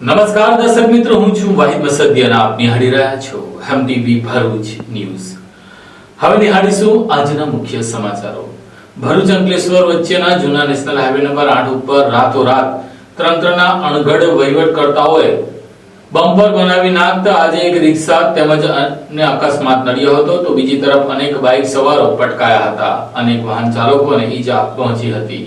નમસ્કાર દર્શક મિત્રો, હું છું વાહિદ વસદિયા. આપ નિહાળી રહ્યા છો એમટીવી ભરૂચ ન્યૂઝ. હવે નિહાળીશું આજના મુખ્ય સમાચારો. ભરૂચ અંકલેશ્વર વચ્ચેના જૂના નેશનલ હાઈવે નંબર 8 ઉપર રાતોરાત તંત્રના અણઘડ વહીવટકર્તાઓએ બમ્પર બનાવી નાખતા આજે એક રિક્ષા તેમજ અન્ય અકસ્માત નડ્યો હતો, તો બીજી તરફ અનેક બાઇક સવારો પટકાયા હતા. અનેક વાહન ચાલકોને ઈજા પહોંચી હતી.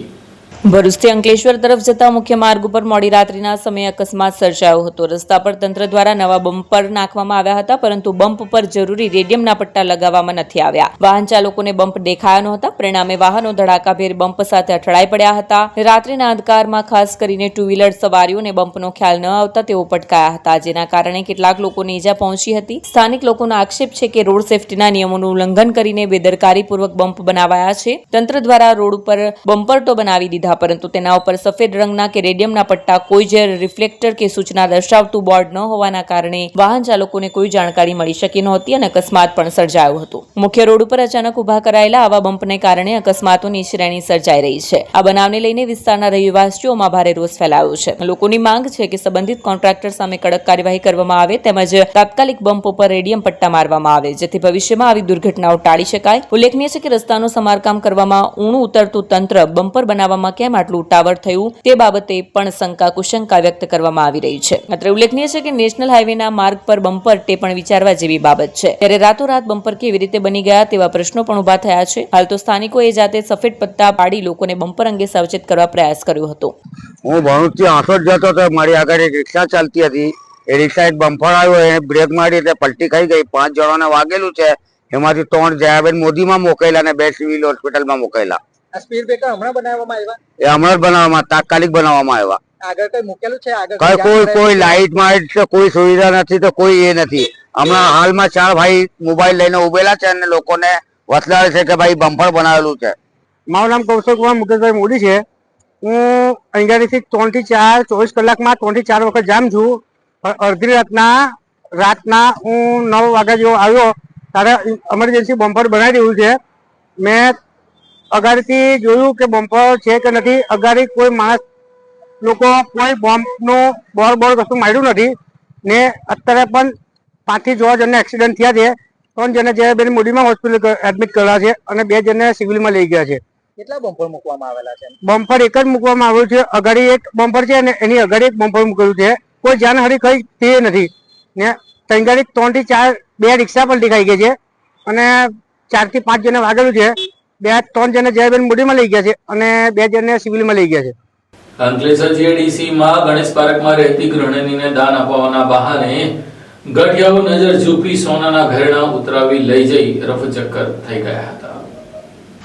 ભરૂચથી અંકલેશ્વર તરફ જતા મુખ્ય માર્ગ ઉપર મોડી રાત્રિના સમયે અકસ્માત સર્જાયો હતો. રસ્તા પર તંત્ર દ્વારા નવા બમ્પર નાખવામાં આવ્યા હતા, પરંતુ બમ્પ પર જરૂરી રેડિયમના પટ્ટા લગાવવામાં નથી આવ્યા. વાહન ચાલકોને બમ્પ દેખાયા નહોતા, પરિણામે વાહનો ધડાકાભેર બમ્પ સાથે અથડાઈ પડ્યા હતા. રાત્રિના અંધકારમાં ખાસ કરીને ટુ વ્હીલર સવારીઓને બમ્પનો ખ્યાલ ન આવતા તેઓ પટકાયા હતા, જેના કારણે કેટલાક લોકોને ઈજા પહોંચી હતી. સ્થાનિક લોકોનો આક્ષેપ છે કે રોડ સેફટીના નિયમોનું ઉલ્લંઘન કરીને બેદરકારીપૂર્વક બમ્પ બનાવાયા છે. તંત્ર દ્વારા રોડ ઉપર બમ્પર તો બનાવી દીધા, પરંતુ તેના ઉપર સફેદ રંગના કે રેડિયમના પટ્ટા, કોઈ જ રિફ્લેક્ટર કે સૂચના દર્શાવતું બોર્ડ ન હોવાના કારણે વાહન ચાલકોને કોઈ જાણકારી મળી શકી નહોતી અને અકસ્માત પણ સર્જાયો હતો. મુખ્ય રોડ ઉપર અચાનક ઉભા કરાયેલા આવા બમ્પને કારણે અકસ્માતોની શ્રેણી સર્જાઈ રહી છે. આ બનાવને લઈને વિસ્તારના રહેવાસીઓમાં ભારે રોષ ફેલાયો છે. લોકોની માંગ છે કે સંબંધિત કોન્ટ્રાક્ટર સામે કડક કાર્યવાહી કરવામાં આવે, તેમજ તાત્કાલિક બમ્પ ઉપર રેડિયમ પટ્ટા મારવામાં આવે, જેથી ભવિષ્યમાં આવી દુર્ઘટનાઓ ટાળી શકાય. ઉલ્લેખનીય છે કે રસ્તાનું સમારકામ કરવામાં ઊણું ઉતરતું તંત્ર બમ્પર બનાવવામાં કેમ આટલું ઉતાવળ થયું તે બાબતે પણ કુશંકા વ્યક્ત કરવામાં આવી રહી છે. માત્ર ઉલ્લેખનીય છે કે નેશનલ હાઈવેના માર્ગ પર બમ્પર તે પણ વિચારવા જેવી બાબત છે, ત્યારે રાતોરાત બમ્પર કેવી રીતે બની ગયા તેવા પ્રશ્નો પણ ઉભા થયા છે. હાલ તો સ્થાનિકોએ જાતે સફેદ પટ્ટા પાડી લોકોને બમ્પર અંગે સાવચેત કરવા પ્રયાસ કર્યો હતો. હું ભરૂચથી આંસોદ જતો હતો, મારી આગળ એક રિક્ષા ચાલતી હતી. એ રિક્ષા એક બમ્પર આવ્યો, એને બ્રેક મારી એટલે પલટી ખાઈ ગઈ. 5 જણાને વાગેલું છે, એમાંથી 3 જયાબેન મોદીમાં મોકલેલા અને 2 સિવિલ હોસ્પિટલમાં મોકલેલા. આ સ્પીડ બ્રેકર હમણાં બનાવવામાં આવ્યા? એ હમણાં જ બનાવવામાં, તાત્કાલિક બનાવવામાં આવ્યા. આગળ કઈ મૂકેલું છે? આગળ કોઈ લાઈટ માઇટ છે, કોઈ સુવિધા નથી, તો કોઈ એ નથી. હમણાં હાલમાં 4 ભાઈ મોબાઈલ લઈને ઉભેલા છે અને લોકોને વસલાવે છે કે ભાઈ બમ્પર બનાવેલું છે. મારું નામ કૌશલ મુકેશભાઈ મોદી છે. હું અહીંયાથી 3 થી 4 24 કલાકમાં 3 થી 4 વખત જામ છું. અડધી રાતના હું 9 વાગ્યા જેવો આવ્યો ત્યારે ઇમરજન્સી બમ્પર બનાવી દેવું છે. મેં અગાડીથી જોયું કે બમ્પર છે કે નથી. અગાડી કોઈ માણસ લોકો કોઈ બોમ્બનું બોર્ડ કશું માર્યું નથી ને અત્યારે પણ 5 થી 6 જણને એક્સિડન્ટ થયા છે. 3 જણને જયાબેન મોદીમાં હોસ્પિટલ એડમિટ કરેલા છે અને 2 જણને સિવિલમાં લઈ ગયા છે. કેટલા બમ્પર મૂકવામાં આવેલા છે? બમ્પર એક જ મૂકવામાં આવ્યું છે. અગાડી એક બમ્પર છે અને એની અગાડી એક બમ્પર મૂકેલું છે. કોઈ જાનહાનિ કઈ થઈ નથી ને તંગાડી 3 થી 4 2 રિક્ષા પણ દેખાઈ ગઈ છે અને 4 થી 5 જણને વાગેલું છે. 3 જણને જયાબેન મોદીમાં લઈ ગયા છે અને 2 જણને સિવિલમાં લઈ ગયા છે. અંકલેશ્વર જીઆઈડીસીમાં ગણેશ પાર્કમાં રહેતી ગૃહિણીને દાન આપવાના બહાને ગઠિયાઓ નજર ચૂકી સોનાના ઘરેણા ઉતરાવી લઈ જઈ રફચક્કર થઈ ગયા હતા.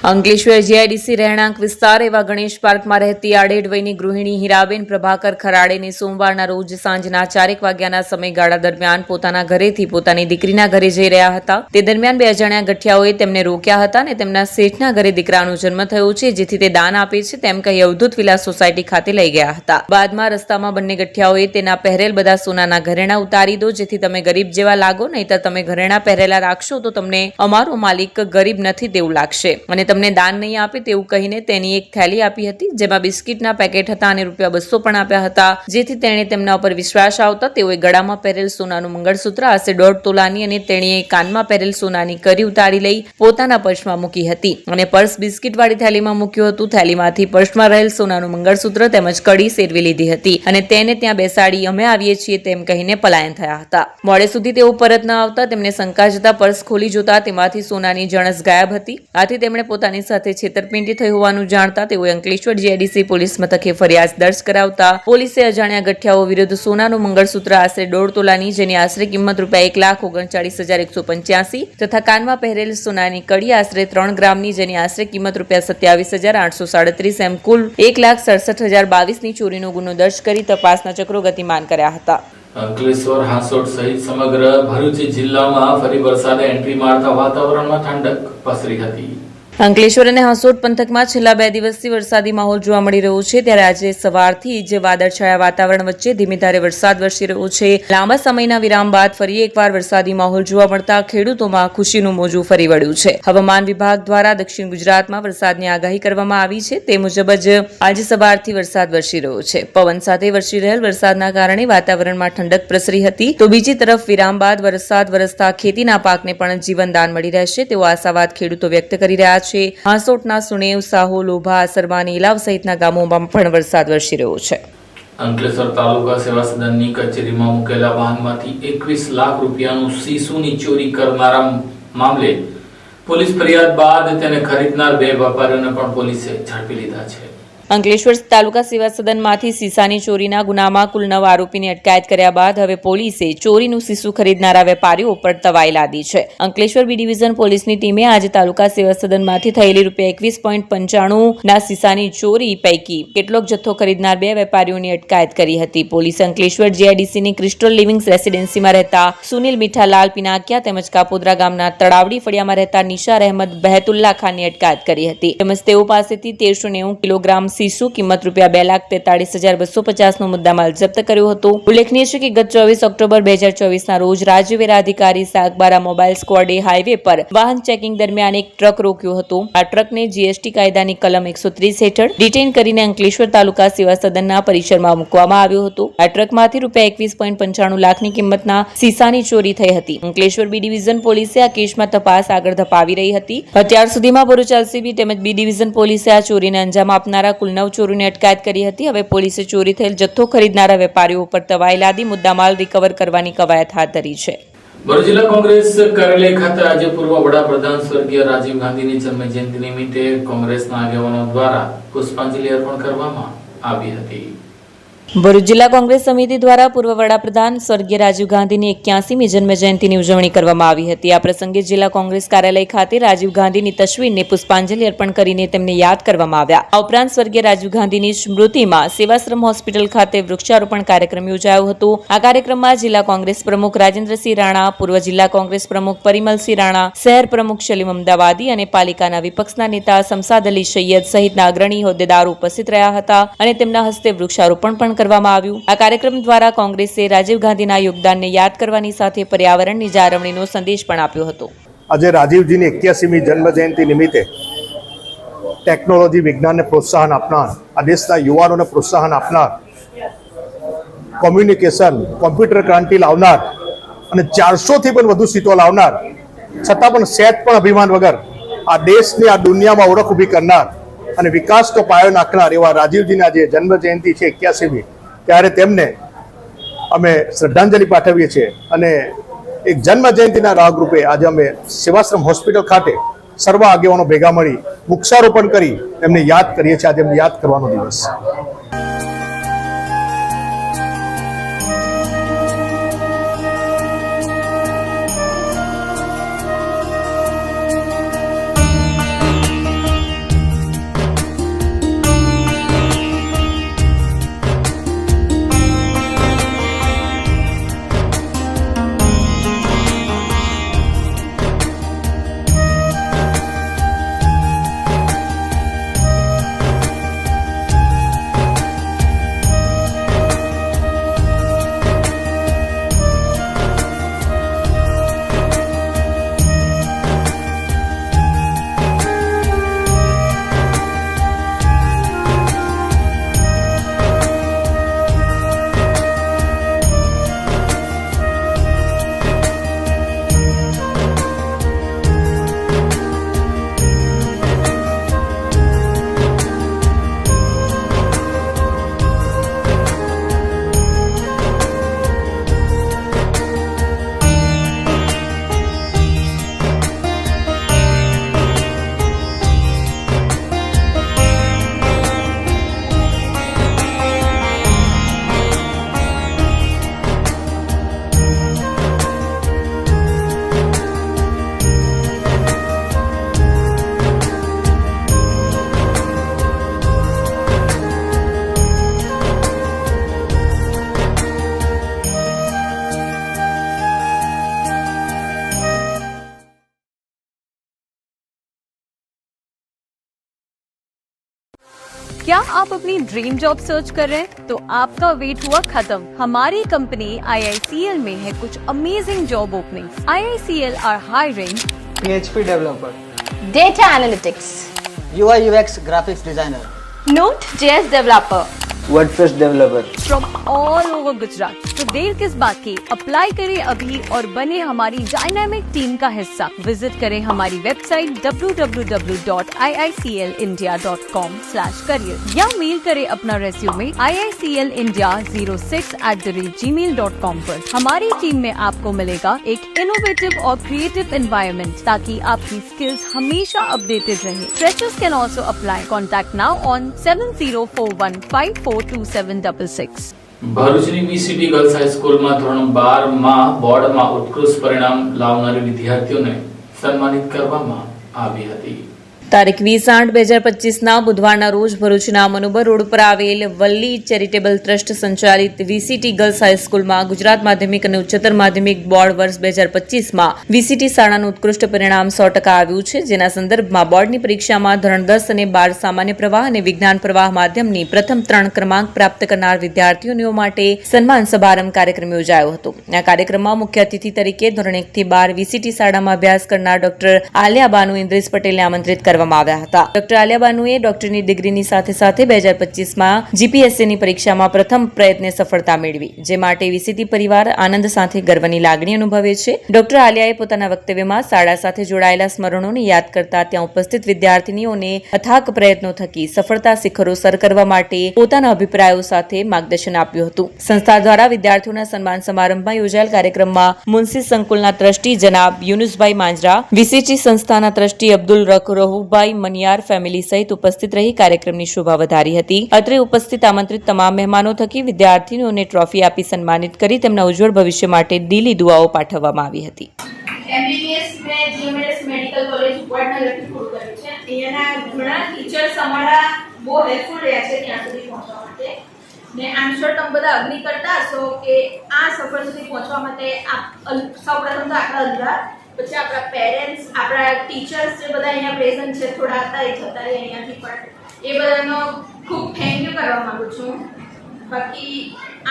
અંકલેશ્વર જીઆઈડીસી રહેણાંક વિસ્તાર એવા ગણેશ પાર્કમાં રહેતી આડેડ વયની ગૃહિણી હીરાબેન પ્રભાકર ખરાડેને સોમવારના રોજ સાંજના 4 વાગ્યાના સમયગાળા દરમિયાન પોતાના ઘરેથી પોતાની દીકરીના ઘરે જઈ રહ્યા હતા. તે દરમિયાન 2 અજાણ્યા ગઠિયાઓએ તેમને રોક્યા હતા અને તેમના શેઠના ઘરે દીકરાનો જન્મ થયો છે, જેથી તે દાન આપે છે તેમ કહી અવધૂત વિલા સોસાયટી ખાતે લઈ ગયા હતા. બાદમાં રસ્તામાં બંને ગઠિયાઓએ તેના પહેરેલ બધા સોનાના ઘરેણા ઉતારી દો, જેથી તમે ગરીબ જેવા લાગો, નહીતર તમે ઘરેણા પહેરેલા રાખશો તો તમને અમારો માલિક ગરીબ નથી તેવું લાગશે અને તમને દાન નહીં આપે તેવું કહીને તેની એક થેલી આપી હતી, જેમાં બિસ્કિટના પેકેટ હતા અને ₹200 પણ આપ્યા હતા, જેથી તેણે તેમના ઉપર વિશ્વાસ આવતા તેઓએ ગળામાં પહેરેલ સોનાનું મંગળસૂત્ર આશરે 1.5 તોલાની અને તેણીએ કાનમાં પહેરેલ સોનાની કરી ઉતારી લઈ પોતાના પર્સમાં મૂકી હતી અને પર્સ બિસ્કિટ વાળી થેલીમાં મૂક્યું હતું. થેલીમાંથી પર્સમાં રહેલ સોનાનું મંગળસૂત્ર તેમજ કડી સેરવી લીધી હતી અને તેને ત્યાં બેસાડી અમે આવીએ છીએ તેમ કહીને પલાયન થયા હતા. મોડે સુધી તેઓ પરત ન આવતા તેમને શંકા જતા પર્સ ખોલી જોતા તેમાંથી સોનાની જણસ ગાયબ હતી. આથી તેમણે પોતાની સાથે છેતરપિંડી થઈ હોવાનું જાણતા તેઓએ અંકલેશ્વર જીઆઈડીસી પોલીસ મથકે ફરિયાદ દર્જ કરાવતા પોલીસે અજાણ્યા ગઠિયાઓ વિરુદ્ધ સોનાનું મંગળસૂત્ર આશરે 1.5 તોલાની, જેની આશરે કિંમત ₹1,39,185 તથા કાનમાં પહેરેલ સોનાની કડી આશરે 3 ગ્રામની, જેની આશરે કિંમત ₹27,837 એમ કુલ ₹1,67,022 ની ચોરીનો ગુનો દર્જ કરી તપાસના ચક્રો ગતિમાન કર્યા હતા. અંકલેશ્વર, હાંસોટ સહિત સમગ્ર ભરૂચ જિલ્લામાં ફરી વરસાદે એન્ટ્રી મારતા વાતાવરણમાં ઠંડક પસરી હતી. અંકલેશ્વર અને હાંસોટ પંથકમાં છેલ્લા 2 દિવસથી વરસાદી માહોલ જોવા મળી રહ્યો છે, ત્યારે આજે સવારથી જ વાદળછાયા વાતાવરણ વચ્ચે ધીમી ધારે વરસાદ વરસી રહ્યો છે. લાંબા સમયના વિરામ બાદ ફરી એકવાર વરસાદી માહોલ જોવા મળતા ખેડૂતોમાં ખુશીનું મોજું ફરી વળ્યું છે. હવામાન વિભાગ દ્વારા દક્ષિણ ગુજરાતમાં વરસાદની આગાહી કરવામાં આવી છે. તે મુજબ જ આજે સવારથી વરસાદ વરસી રહ્યો છે. પવન સાથે વરસી રહેલ વરસાદના કારણે વાતાવરણમાં ઠંડક પ્રસરી હતી, તો બીજી તરફ વિરામ બાદ વરસાદ વરસતા ખેતીના પાકને પણ જીવનદાન મળી રહેશે તેવો આશાવાદ ખેડૂતો વ્યક્ત કરી રહ્યા છે. હાંસોટના સુણેવ, સાહો, લોભા, આસરવાની, ઇલાવ સહિતના ગામોમાં પણ વરસાદ વરસી રહ્યો છે. અંકલેશ્વર તાલુકા સેવા સદનની કચેરીમાં મૂકેલા વાહનમાંથી 21 લાખ રૂપિયાનું શીશુની ચોરી કરનારા મામલે પોલીસ ફરિયાદ બાદ તેને ખરીદનાર 2 વેપારીઓને પણ પોલીસે ઝડપી લીધા છે. અંકલેશ્વર તાલુકા સેવા સદનમાંથી સીસાની ચોરીના ગુનામાં કુલ 9 આરોપીની અટકાયત કર્યા બાદ હવે પોલીસે ચોરીનું સીસું ખરીદનારા વેપારીઓ પર તવાઈ લાદી છે. અંકલેશ્વર બી ડિવિઝન પોલીસની ટીમે આજે તાલુકા સેવા સદનમાંથી થયેલી ₹21.95 ના સીસાની ચોરી પૈકી કેટલોક જથ્થો ખરીદનાર 2 વેપારીઓની અટકાયત કરી હતી. પોલીસે અંકલેશ્વર જીઆઈડીસીની ક્રિસ્ટલ લિવિંગ રેસિડેન્સીમાં રહેતા સુનિલ મીઠાલાલ પિનાકિયા તેમજ કાપોદ્રા ગામના તળાવડી ફળિયામાં રહેતા નિશાર અહેમદ બહેતુલ્લા ખાનની અટકાયત કરી હતી. તેમજ તેઓ પાસેથી 1390 કિલોગ્રામ સીસુ કિંમત ₹2,43,250નો મુદ્દામાલ જપ્ત કર્યો હતો. ઉલ્લેખનીય છે કે ગત 24 ઓક્ટોબર 2024ના રોજ રાજ્ય વેરા અધિકારી સાગબારા મોબાઈલ સ્ક્વોડે હાઈવે પર વાહન ચેકિંગ દરમિયાન એક ટ્રક રોક્યો હતો. આ ટ્રકને જીએસટી કાયદાની કલમ 130 હેઠળ ડિટેઇન કરીને અંકલેશ્વર તાલુકા સેવા સદનના પરિસરમાં મૂકવામાં આવ્યો હતો. આ ટ્રકમાંથી ₹21.95 લાખની કિંમતના સીસાની ચોરી થઈ હતી. અંકલેશ્વર બી ડિવિઝન પોલીસે આ કેસમાં તપાસ આગળ ધપાવી રહી હતી. અત્યાર સુધીમાં ભરૂચ એલસીબી તેમજ બી ડિવિઝન પોલીસે આ ચોરીને અંજામ આપનારા કુલ 9 ચોરોની અટકાયત કરી હતી. હવે પોલીસે ચોરી થયેલ જથ્થો ખરીદનારા વેપારીઓ પર તવાઈ લાદી મુદ્દામાલ રિકવર કરવાની કવાયત હાથ ધરી છે. ભરૂચ જિલ્લા કોંગ્રેસ કાર્યાલય ખાતે આજે પૂર્વ વડાપ્રધાન સ્વર્ગીય રાજીવ ગાંધીની જન્મજયંતિ નિમિત્તે કોંગ્રેસના આગેવાનો દ્વારા પુષ્પાંજલિ અર્પણ કરવામાં આવી હતી. ભરૂચ જિલ્લા કોંગ્રેસ સમિતિ દ્વારા પૂર્વ વડાપ્રધાન સ્વર્ગીય રાજીવ ગાંધીની 81મી જન્મજયંતિની ઉજવણી કરવામાં આવી હતી. આ પ્રસંગે જિલ્લા કોંગ્રેસ કાર્યાલય ખાતે રાજીવ ગાંધીની તસવીરને પુષ્પાંજલિ અર્પણ કરીને તેમને યાદ કરવામાં આવ્યા. આ ઉપરાંત સ્વર્ગીય રાજીવ ગાંધીની સ્મૃતિમાં સેવાશ્રમ હોસ્પિટલ ખાતે વૃક્ષારોપણ કાર્યક્રમ યોજાયો હતો. આ કાર્યક્રમમાં જિલ્લા કોંગ્રેસ પ્રમુખ રાજેન્દ્રસિંહ રાણા, પૂર્વ જિલ્લા કોંગ્રેસ પ્રમુખ પરિમલસિંહ રાણા, શહેર પ્રમુખ સલીમ અમદાવાદી અને પાલિકાના વિપક્ષના નેતા સમસાદ અલી સૈયદ સહિતના અગ્રણી હોદ્દેદારો ઉપસ્થિત રહ્યા હતા અને તેમના હસ્તે વૃક્ષારોપણ પણ કરવામાં આવ્યું. આ કાર્યક્રમ દ્વારા કોંગ્રેસે રાજીવ ગાંધીના યોગદાનને યાદ કરવાની સાથે પર્યાવરણની જાળવણીનો સંદેશ પણ આપ્યો હતો. આજે રાજીવજીની 81મી જન્મજયંતિ નિમિત્તે ટેકનોલોજી વિજ્ઞાનને પ્રોત્સાહન આપનાર, આ દેશના યુવાનોને પ્રોત્સાહન આપનાર, કોમ્યુનિકેશન કોમ્પ્યુટર ક્રાંતિ લાવનાર અને 400થી પણ વધુ સીટો લાવનાર, છતાં પણ સહેજ પણ અભિમાન વગર આ દેશની આ દુનિયામાં ઓળખ ઊભી કરનાર અને વિકાસનો પાયો નાખનાર એવા રાજીવજીની આજે જન્મજયંતિ છે 81મી, ત્યારે તેમને અમે શ્રદ્ધાંજલિ પાઠવીએ છીએ. અને એક જન્મજયંતિના ભાગરૂપે આજે અમે સેવાશ્રમ હોસ્પિટલ ખાતે સર્વ આગેવાનો ભેગા મળી વૃક્ષારોપણ કરી એમને યાદ કરીએ છીએ. આજે એમને યાદ કરવાનો દિવસ. क्या आप अपनी ड्रीम जॉब सर्च कर रहे हैं? तो आपका वेट हुआ खत्म। हमारी कंपनी IICL में है कुछ amazing job openings. IICL are hiring PHP developer, Data Analytics, UI UX graphics designer, Node.js Developer, WordPress developer. From all over Gujarat. तो देर किस बात की, अप्लाई करें अभी और बने हमारी डायनामिक टीम का हिस्सा। विजिट करें हमारी वेबसाइट www.iiclindia.com/career या मेल करें अपना रेज्यूमे iiclindia06@gmail.com पर। हमारी टीम में आपको मिलेगा एक इनोवेटिव और क्रिएटिव एनवायरनमेंट ताकि आपकी स्किल्स हमेशा अपडेटेड रहे। Freshers can also apply. Contact now on 7041542766। ભરૂચની VCT ગર્લ્સ હાઈસ્કૂલમાં ધોરણ 12 માં બોર્ડમાં ઉત્કૃષ્ટ પરિણામ લાવનારી વિદ્યાર્થીઓને સન્માનિત કરવામાં આવી હતી। તારીખ 20/8/2025ના બુધવારના રોજ ભરૂચના મનુબર રોડ પર આવેલ વલ્લી ચેરિટેબલ ટ્રસ્ટ સંચાલિત VCT ગર્લ્સ હાઈસ્કૂલમાં ગુજરાત માધ્યમિક અને ઉચ્ચતર માધ્યમિક બોર્ડ વર્ષ 2025માં VCT શાળાનું ઉત્કૃષ્ટ પરિણામ 100% આવ્યું છે, જેના સંદર્ભમાં બોર્ડની પરીક્ષામાં ધોરણ 10 અને 12 સામાન્ય પ્રવાહ અને વિજ્ઞાન પ્રવાહ માધ્યમની પ્રથમ 3 ક્રમાંક પ્રાપ્ત કરનાર વિદ્યાર્થીઓ માટે સન્માન સમારંભ કાર્યક્રમ યોજાયો હતો। આ કાર્યક્રમમાં મુખ્ય અતિથિ તરીકે ધોરણ 1 થી 12 VCT શાળામાં અભ્યાસ કરનાર ડોક્ટર આલિયા બાનુ ઇન્દ્રેશ પટેલને આમંત્રિત કરવામાં આવ્યા હતા। ડોક્ટર આલિયા બાનુએ ડોક્ટરની ડિગ્રીની સાથે સાથે 2025માં GPSCની પરીક્ષામાં પ્રથમ પ્રયત્ને સફળતા મેળવી, જે માટે VCT પરિવાર આનંદ સાથે ગર્વની લાગણી અનુભવે છે। ડોક્ટર આલિયાએ પોતાના વક્તવ્યમાં શાળા સાથે જોડાયેલા સ્મરણોને યાદ કરતા ત્યાં ઉપસ્થિત વિદ્યાર્થીનીઓને અથાક પ્રયત્નો થકી સફળતા શિખરો સર કરવા માટે પોતાના અભિપ્રાયો સાથે માર્ગદર્શન આપ્યું હતું। સંસ્થા દ્વારા વિદ્યાર્થીઓના સન્માન સમારંભમાં યોજાયેલ કાર્યક્રમમાં મુન્સી સંકુલના ટ્રસ્ટી જનાબ યુનુસભાઈ માંજરા, VCT સંસ્થાના ટ્રસ્ટી અબ્દુલ રહુભાઈ મનિયાર ફેમિલી સહિત ઉપસ્થિત રહી કાર્યક્રમની શોભા વધારી હતી। અત્રે ઉપસ્થિત આમંત્રિત તમામ મહેમાનો થકી વિદ્યાર્થીઓને ટ્રોફી આપી સન્માનિત કરી તેમના ઉજ્જવળ ભવિષ્ય માટે દિલી દુઆઓ પાઠવવામાં આવી હતી। MBBS में GMS मेडिकल कॉलेज वडनगर થી પૂરું કર્યું છે। અહીંયાના ઘણા ટીચર્સ અમારા બહુ હેલ્પફુલ રહ્યા છે ત્યાં સુધી પહોંચવા માટે ને આઈ એમ શ્યોર તમે બધા અગ્રી કરતા હશો કે આ સફર સુધી પહોંચવા માટે સૌપ્રથમ તો આપણા અધિકાર, પછી આપણા પેરેન્ટ્સ, આપણા ટીચર્સ જે બધા અહીંયા પ્રેઝન્ટ છે, થોડા હતા એ જતા રહે અહીંયાથી, પણ એ બધાનો ખૂબ થેન્ક યુ કરવા માંગુ છું। બાકી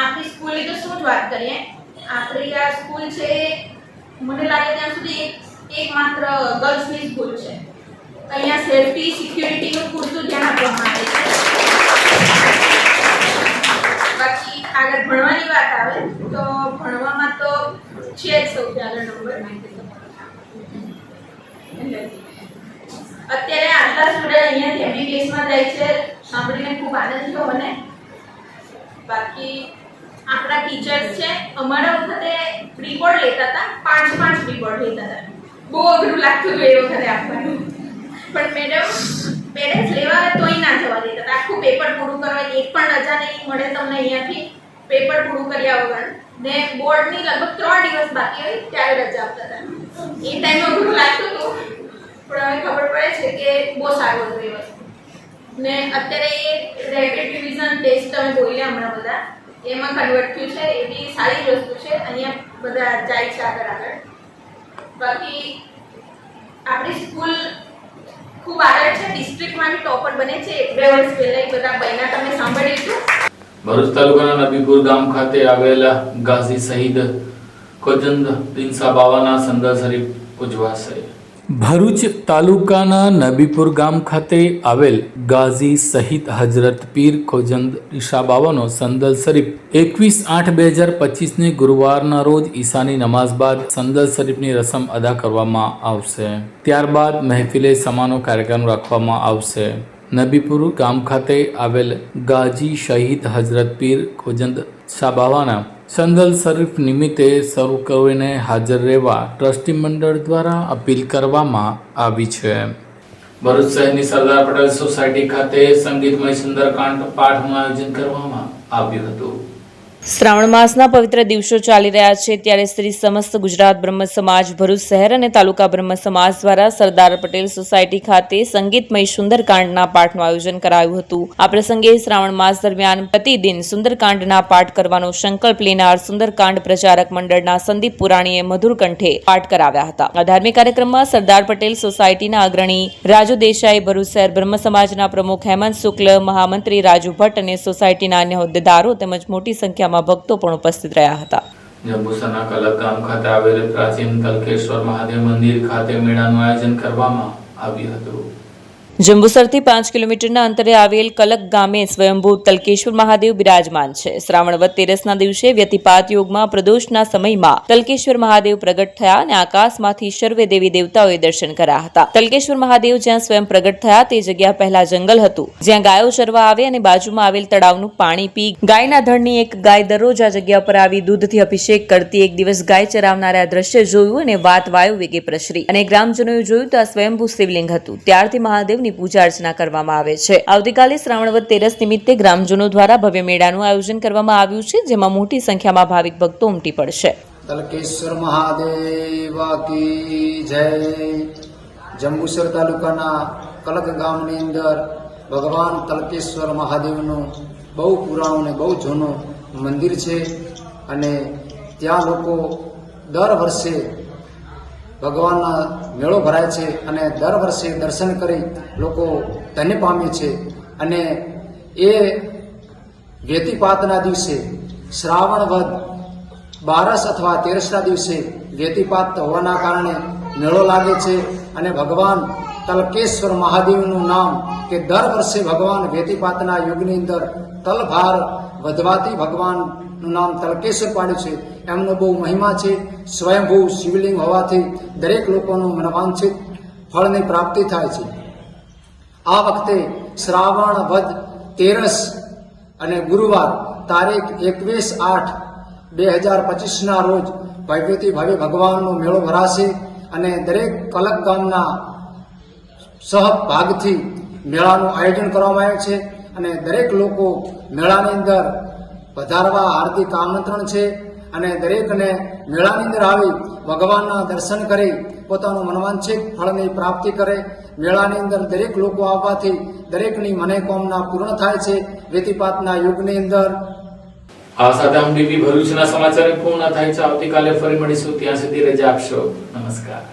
આપણી સ્કૂલની તો શું જ વાત કરીએ, આપણી આ સ્કૂલ છે મને લાગે ત્યાં સુધી એક માત્ર ગર્લ્સની સ્કૂલ છે। અહીંયા સેફટી સિક્યુરિટીનું પૂરતું ધ્યાન આપવામાં આવે છે। બાકી આગળ ભણવાની વાત આવે તો ભણવામાં તો છે જ સૌથી આગળ નંબર 90। અત્યારે આટલા સ્ટુડન્ટ અહીંયાથી MBBSમાં જાય છે સાંભળીને ખૂબ આનંદ થયો મને। બાકી આપણા ટીચર્સ છે, અમારા વખતે રિપોર્ટ લેતા હતા, 5 રિપોર્ટ લેતા હતા, બહુ અઘરું લાગતું હતું એ વખતે આપવાનું, પણ મેડમ પેરેન્ટ્સ લેવા તોય ના જવા દેતા હતા। આખું પેપર પૂરું કરવા, એક પણ રજા નહીં મળે તમને અહીંયાથી પેપર પૂરું કર્યા વગર, ને બોર્ડની લગભગ 3 દિવસ બાકી હોય ત્યારે રજા આપતા હતા। એ ટાઈમે અઘરું લાગતું હતું, પણ હવે ખબર પડે છે કે બહુ સારું હતું એ વસ્તુ। ને અત્યારે એ રેપિડ રિવિઝન ટેસ્ટ તમે બોલ્યા હમણાં બધા, એમાં કન્વર્ટ થયું છે, એ બી સારી વસ્તુ છે। અહીંયા બધા જાય છે આગળ। બાકી આપણી સ્કૂલ ખૂબ આગળ છે, ડિસ્ટ્રિક્ટમાં બી ટોપર બને છે। 1-2 વર્ષ પહેલા બધા બન્યા, તમે સાંભળ્યું હતું। ભરૂચ તાલુકાના નબીપુર ગામ ખાતે આવેલા ગાઝી શહીદ ખોજંદ દિનસા બાવાના સંદર શરીફ ઉજવાશે। ભરૂચ તાલુકાના નબીપુર ગામ ખાતે આવેલ ગાઝી શહીદ હજરત પીર ખોજંદ ઈશા બાવાનો સંદલ શરીફ 21/8/2025ને ગુરુવારના રોજ ઈશાની નમાઝ બાદ સંદલ શરીફની રસમ અદા કરવામાં આવશે। ત્યારબાદ મહેફિલે સમાનો કાર્યક્રમ રાખવામાં આવશે। નબીપુર ગામ ખાતે આવેલ ગાઝી શહીદ હજરત પીર ખોજંદ શાહ બાવાના સંદલ શરીફ નિમિત્તે શરૂ કરીને હાજર રહેવા ટ્રસ્ટી મંડળ દ્વારા અપીલ કરવામાં આવી છે। ભરૂચ શહેરની સરદાર પટેલ સોસાયટી ખાતે સંગીતમય સુંદરકાંડ પાઠનું આયોજન કરવામાં આવ્યું હતું। શ્રાવણ માસના પવિત્ર દિવસો ચાલી રહ્યા છે ત્યારે શ્રી સમસ્ત ગુજરાત બ્રહ્મ સમાજ ભરૂચ શહેર અને તાલુકા બ્રહ્મ સમાજ દ્વારા સરદાર પટેલ સોસાયટી ખાતે સંગીતમય સુંદરકાંડના પાઠનું આયોજન કરાયું હતું. આ પ્રસંગે શ્રાવણ માસ દરમિયાન પ્રતિદિન સુંદરકાંડના પાઠ કરવાનો સંકલ્પ લેનાર સુંદરકાંડ પ્રચારક મંડળના સંદીપ પુરાણીએ મધુર કંઠે પાઠ કરાવ્યા હતા. આ ધાર્મિક કાર્યક્રમમાં સરદાર પટેલ સોસાયટીના અગ્રણી રાજુ દેસાઈ, ભરૂચ શહેર બ્રહ્મ સમાજના પ્રમુખ હેમંત શુક્લ, મહામંત્રી રાજુ ભટ્ટ અને સોસાયટીના અન્ય હોદ્દેદારો તેમજ મોટી સંખ્યામાં ભક્તો પણ ઉપસ્થિત રહ્યા હતા. જંબુસરના કલક ગામ ખાતે આવેલ પ્રાચીન તલકેશ્વર મહાદેવ મંદિર ખાતે મેળાનું આયોજન કરવામાં આવ્યું હતું. જંબુસરથી 5 કિલોમીટરના અંતરે આવેલ કલક ગામે સ્વયંભૂ તલકેશ્વર મહાદેવ બિરાજમાન છે. શ્રાવણ વદ તેરસના દિવસે વ્યતિપાત યોગમાં પ્રદોષના સમયમાં તલકેશ્વર મહાદેવ પ્રગટ થયા અને આકાશમાંથી સર્વે દેવી દેવતાઓએ દર્શન કર્યા હતા. તલકેશ્વર મહાદેવ જ્યાં સ્વયં પ્રગટ થયા તે જગ્યા પહેલા જંગલ હતું, જ્યાં ગાયો ચરવા આવે અને બાજુમાં આવેલ તળાવનું પાણી પી ગાયના ધણની એક ગાય દરરોજ આ જગ્યા પર આવી દૂધથી અભિષેક કરતી. એક દિવસ ગાય ચરાવનારે આ દ્રશ્ય જોયું અને વાત વાયુ વેગે પ્રસરી અને ગ્રામજનોએ જોયું તો આ સ્વયંભૂ શિવલિંગ હતું. ત્યારથી મહાદેવ પૂજા અર્ચના કરવામાં આવે છે. આવતીકાલે શ્રાવણ વદ તેરસ નિમિત્તે ગ્રામજનો દ્વારા ભવ્ય મેળાનું આયોજન કરવામાં આવ્યું છે, જેમાં મોટી સંખ્યામાં ભાવિક ભક્તો ઉમટી પડશે. તલકેશ્વર મહાદેવ કી જય. જંબુસર તાલુકાના કલક ગામની અંદર ભગવાન તલકેશ્વર મહાદેવનું બહુ પુરાણું અને બહુ જૂનું મંદિર છે અને ત્યાં લોકો દર વર્ષે ભગવાનના મેળો ભરાય છે અને દર વર્ષે દર્શન કરી લોકો ધન્ય પામે છે. અને એ વ્યતિપાતના દિવસે શ્રાવણ વદ 12 અથવા 13ના દિવસે વ્યતિપાત હોવાના કારણે મેળો લાગે છે અને ભગવાન તલકેશ્વર મહાદેવનું નામ કે દર વર્ષે ભગવાન વ્યતિપાતના યુગની અંદર તલભાર વધવાથી ભગવાનનું નામ તલકેશ્વર પાડ્યું છે. એમનો બહુ મહિમા છે. સ્વયંભૂ શિવલિંગ હોવાથી દરેક લોકોનું મનવાંછિત ફળની પ્રાપ્તિ થાય છે. આ વખતે શ્રાવણ વદ તેરસ અને ગુરુવાર તારીખ 21/8/2025ના રોજ ભવ્યથી ભવ્ય ભગવાનનો મેળો ભરાશે અને દરેક કલક ગામના સહભાગથી મેળાનું આયોજન કરવામાં આવ્યું છે અને દરેક લોકો મેળાની અંદર પધારવા હાર્દિક આમંત્રણ છે અને દરેકને મેળાની અંદર આવી ભગવાનના દર્શન કરી પોતાનું મનવાંછિત ફળની પ્રાપ્તિ કરે. મેળાની અંદર દરેક લોકો આવવાથી દરેકની મનોકામના પૂર્ણ થાય છે વ્યતિપાતના યુગની અંદર. આ સાથે આમ ટીવી ભરૂચના સમાચાર પૂર્ણ થાય છે. આવતીકાલે ફરી મળીશું. ત્યાં સુધી રજા આપશો. નમસ્કાર.